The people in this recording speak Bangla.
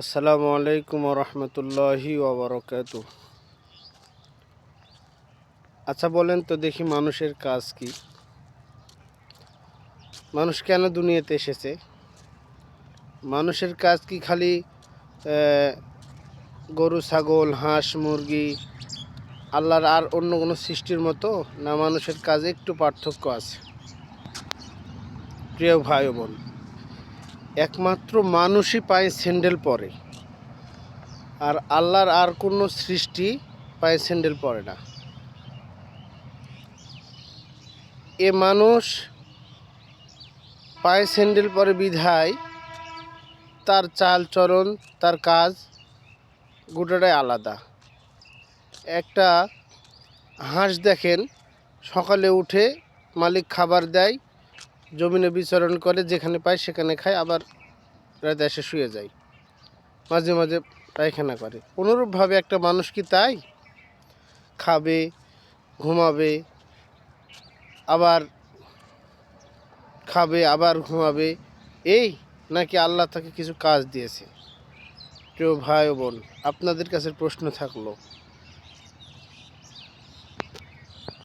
আসসালামু আলাইকুম রহমতুল্লাহি ওবরাকাতু। আচ্ছা বলেন তো দেখি, মানুষের কাজ কি? মানুষ কেন দুনিয়াতে এসেছে? মানুষের কাজ কি খালি গরু, ছাগল, হাঁস, মুরগি, আল্লাহর আর অন্য কোনো সৃষ্টির মতো? না, মানুষের কাজে একটু পার্থক্য আছে। প্রিয় ভাই ও বোন, একমাত্র মানুষই পায়ে স্যান্ডেল পরে, আর আল্লাহর আর কোনো সৃষ্টি পায়ে স্যান্ডেল পরে না। এ মানুষ পায়ে স্যান্ডেল পরে বিধায় তার চাল চলন, তার কাজ গোটাটাই আলাদা। একটা হাঁস দেখেন, সকালে উঠে মালিক খাবার দেয়, জমিনে বিচরণ করে, যেখানে পায় সেখানে খায়, আবার রাতে এসে শুয়ে যায়, মাঝে মাঝে পায়খানা করে। অনুরূপভাবে একটা মানুষ কি তাই? খাবে, ঘুমাবে, আবার খাবে, আবার ঘুমাবে, এই নাকি আল্লাহ তাকে কিছু কাজ দিয়েছে? প্রিয় ভাই ও বোন, আপনাদের কাছে প্রশ্ন থাকলো,